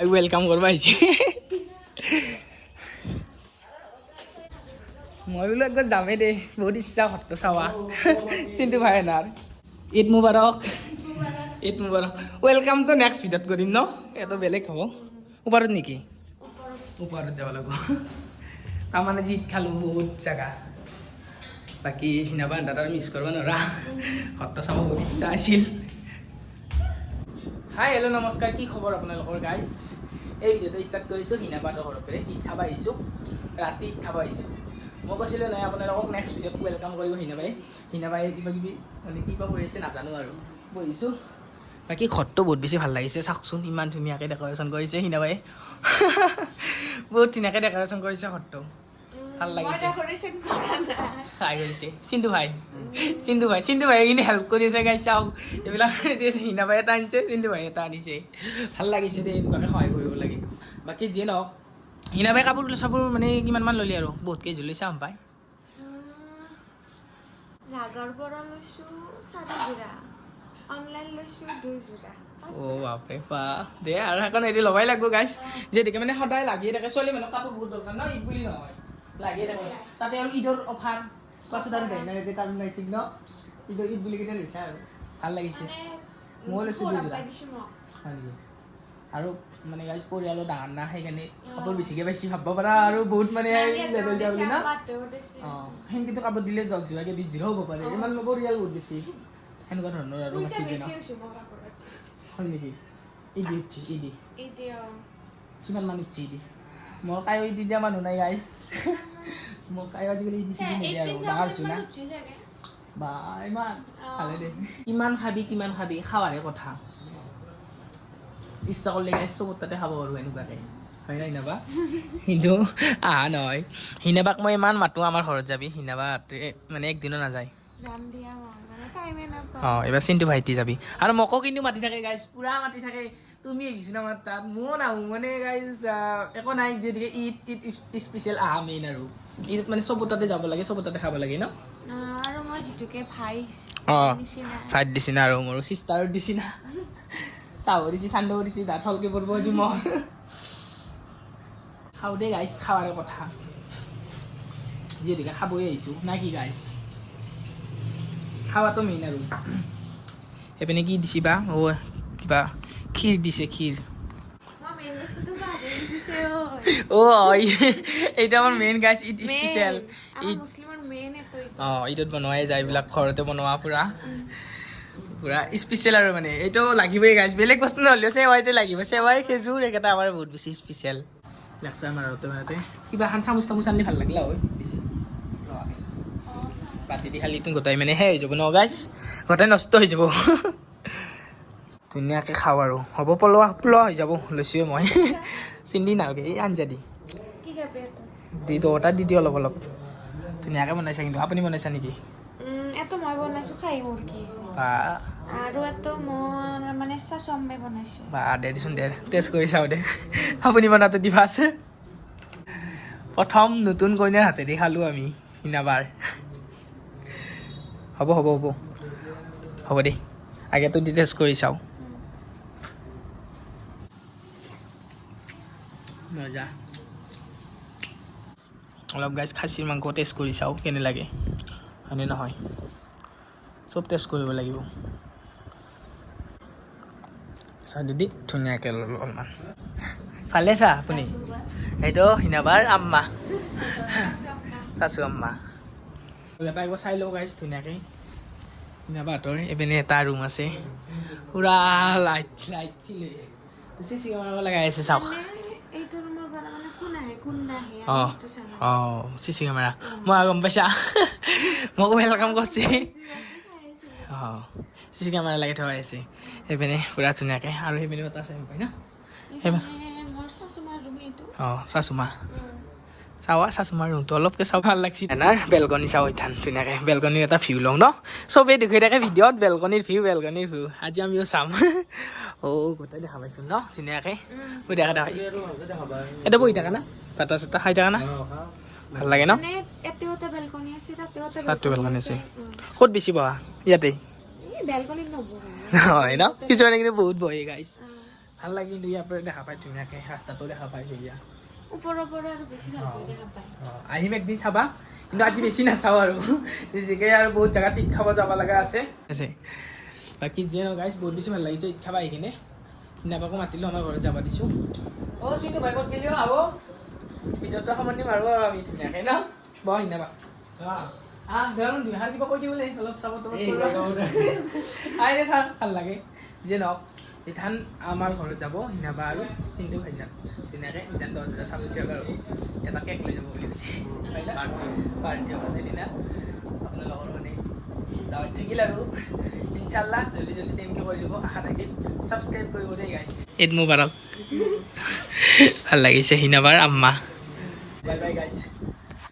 welcome करवा मैं बोलो एक बार जामे दे बहुत इच्छा हटो चावा चिंटू भाई नार ईद मुबारक वेलकाम तो नेक्स्ट भिडियोत करिम न एतो बेलेग हबो ऊपरत नेকি ऊपरत যাব লাগব आमाने जी खालु बहुत जगह बाकी हिनाबा दादार मिस करबा नरा हटो चावा बहुत इच्छा আছিল हाय हेलो नमस्कार की खबर আপোনালোকৰ गाइस এই ভিডিওটো স্টাर्ट কৰিছো হিনাবাৰ ঘৰতে ঈদ খাবা আহিছো ৰাতি ঈদ খাবা আহিছো মই কৈছিলো নাই আপোনালোকক নেক্সট ভিডিওত ওয়েলকাম কৰিব হিনাবাই কিবা কিবি মানে কিবা কৰি আছে নাজানো আৰু বহিছো বাকি ঘৰটো বহুত বেছি ভাল লাগিছে চাকচোন ইমান ধুনীয়াকৈ ডেকোৰেশন কৰিছে হিনাবাই বহুত ধুনীয়াকৈ ডেকোৰেশন কৰিছে ঘৰটো ভাল লাগিছে ডেকোৰেশন কৰা না খাই গৈছে চিন্তু ভাই ইনি হেল্প কৰিছে গাইছ চাও এবিলা দিছে হিনাবাই এটা আনিছে চিন্তু ভাই এটা আনিছে ভাল লাগিছে দে এনেকৈ সহায় কৰিব লাগে বাকি যে নহওক হিনাবাই কাপোৰ চাপোৰ মানে কিমান মান ললি আৰু বহুত কেই জ্বলি চাম পাই ৰাগাৰ পৰা লৈছো 4 জোৰা অনলাইন লৈছো 2 জোৰা ও বাপৰে বা দে আৰু এখন এৰি লবাই লাগব গাইছ যেদিকে মানে সদায় লাগিয়ে থাকে চলি মানে কাপোৰ বহুত দৰকাৰ ন ঈদ বুলি নহয় লাগিয়ে থাকে তাতে আৰু ঈদৰ অফাৰ পাছত আৰু দেই নাই যে তাৰ নাই ঠিক ন ঈদ বুলি কিটা লৈছা আৰু ভাল লাগিছে মই লৈছো 2 জোৰা আৰু মানে গাইছ পৰিয়ালৰ ডাঙৰ না সেইকাৰণে কাপোৰ বেছিকৈ বেছি খাব পাৰা আৰু বহুত মানে লেভেল দিয়া বুলি না সেনেকৈতো কাপোৰ দিলে 10 জোৰাকৈ 20 জোৰা হ'ব পাৰে ইমান পৰিয়াল বহুত বেছি সেনেকুৱা ধৰণৰ আৰু হয় নেকি ইদি কিমান মানুহ ইচ্ছি ইদি মই কায়ো ইদি দিয়া মানুহ নাই গাইছ মই কায়ো আজিকালি ইদি চিদি নিদিয়ে আৰু ডাঙৰ হৈছোঁ না বা ইমান ভালে দে কিমান খাবি খাৱাৰে কথা ইচ্ছা কৰলে গাইছ চবত তাতে খাব পাৰো এনেকুৱাকে হয় না হিনাবা কিন্তু আহা নহয় হিনাবাক মই ইমান মাতো আমাৰ ঘৰত যাবি হিনাবা মানে একদিনো নাযায় যাম দিয়া মানে টাইমে নাপাওঁ এবাৰ চিন্তু ভাইটি যাবি আৰু মকো কিন্তু মাতি থাকে গাইছ পুৰা মাতি থাকে তুমি আহিছো না তাত মই নাহো মানে গাইছ একো নাই যেদিকে ঈদ স্পেচিয়েল আহা মেইন আৰু ঈদত মানে চবত তাতে যাব লাগে চবত তাতে খাব লাগে ন আৰু মই যেটোকে ভাই দিছি না আৰু মোৰ চিষ্টাৰৰ দিছি না চাও দিছি ঠাণ্ডাও দিছি দাঁত হলকে পড়ব আজি মই খাও দে গাইছ খাৱাৰে কথা যেদিকে খাবই আহিছো না কি গাইছ খাওয়াতো মেইন আৰু এপিনে কি দিছি বা ও কিবা ক্ষীৰ দিছে ক্ষীৰ ও এইটা আমাৰ মেইন গাইছ ঈদ স্পেশাল ঈদ ঈদত বনোৱাই যায় এইবিলাক ঘৰতে বনোৱা পুৰা স্পেশাল আৰু মানে এইটো লাগিবই গাইছ বেলেগ বস্তু নহ'লেও চেৱাইটো লাগিব চেৱাই খেজুৰ এইকেইটা আমাৰ বহুত বেছি স্পেশাল লাগছে আমাৰ ঘৰতে কিবা এখন চামুচ আনিলে ভাল লাগিলে হয় পাতি দি খালি গোটাই মানে হৈ যাব ন গাইছ গোটাই নষ্ট হৈ যাব ধুনীয়াকৈ খাওঁ আৰু হ'ব পোলোৱা হৈ যাব লৈছোৱে মই চিন্দি নালাগে এই আঞ্জা দি দুটা দি দিওঁ অলপ ধুনীয়াকৈ বনাইছা কিন্তু আপুনি বনাইছা নেকি এটো মই বনাইছো খাই মুৰ্গী বা আৰু এটো মোৰ মানে চাচম্মে বনাইছে বা দে দিচোন দে টেষ্ট কৰি চাওঁ দে আপুনি বনাতে দিবা আছে প্ৰথম নতুন কইনাৰ হাতেদি খালোঁ আমি হিনাবাৰ হ'ব দেই আগেতো দি টেষ্ট কৰি চাওঁ মজা অলপ গাইছ খাচীৰ মাংস টেষ্ট কৰি চাওঁ কেনে লাগে হয়নে নহয় চব টেষ্ট কৰিব লাগিব চাহ দিদি ধুনীয়াকৈ ল'লোঁ অলপমান ভালে চা আপুনি এইটো হিনাবাৰ আম্মা চাচু আম্মা এটা একবাৰ চাই লওঁ গাইছ ধুনীয়াকৈ হিনাবাহঁতৰ এইপিনে এটা ৰুম আছে পুৰা লাইট ফিল চিচি কেমেৰা লগাই আছে চাওক চিচি কেমেৰা মই গম পাইছা মোক ৱেলকাম কৰিছে চিচি কেমেৰা লাগি থকা আছে সেইপিনে পুৰা ধুনীয়াকৈ আৰু সেইপিনে এটা আছে পাই ন চাচুমা চাচুমাৰ ৰুমটো অলপকৈ চাওঁ ভাল লাগছে এনাৰ বেলকনি চাওঁ ইথান ধুনীয়াকৈ বেলকনিৰ এটা ভিউ লওঁ ন চবেই দেখুৱাই থাকে ভিডিঅ'ত বেলকনিৰ ভিউ আজি আমিও চাম গোটেই দেখা পাইছোঁ ন ধুনীয়াকৈ বহি দেখা এটা বহি থাকা না ভাতা চাটা খাই থাকা না ভাল লাগে ন তাতো বেলকনি আছে ক'ত বেছি বহা ইয়াতে হয় ন কিছুমানে কিন্তু বহুত বহে গাইছ ভাল লাগে কিন্তু ইয়াৰ পৰা দেখা পায় ধুনীয়াকৈ ৰাস্তাটো দেখা পায় সেয়া ওপৰৰ পৰা আৰু বেছি ভালকৈ দেখা পায় আহিম একদিন চাবা কিন্তু আজি বেছি নাচাওঁ আৰু যিকে আৰু বহুত জেগাত ঈদ খাব যাব লগা আছে বাকী যিয়ে নহওক গাইজ বহুত বেছি ভাল লাগিছে ঈদ খাব আহি কিনে সিনাবাকো মাতিলোঁ আমাৰ ঘৰত যাব দিছোঁ অ' চিন্তু ভাই ক'ত গেলিও আব ভিডিঅ'টো সামৰণি মাৰোঁ আৰু আমি ধুনীয়াকৈ ন বহ সিনাবা ধৰক দুহাল কিবা কৈ দিবলৈ অলপ চাব আহিলে থাক ভাল লাগে যিয়ে নহওক ইথান আমাৰ ঘৰত যাব সিনাবা আৰু চিন্তু ভাইজান ধুনীয়াকৈ ইজান 10,000 ছাবস্ক্ৰাইবাৰ হ'ব এটা কেক লৈ যাব বুলি কৈছে পাৰ্টি হ'ব সেইদিনা আপোনালোকৰ মানে দাৱত থাকিল আৰু ইনশাল্লাহ জলদি জলদি টেমকৈ কৰি দিব আশা থাকিল ছাবস্ক্ৰাইব কৰিব দেই গাইছ ঈদ মুবাৰক ভাল লাগিছে হিনাবাৰ আম্মা বাই বাই গাইছ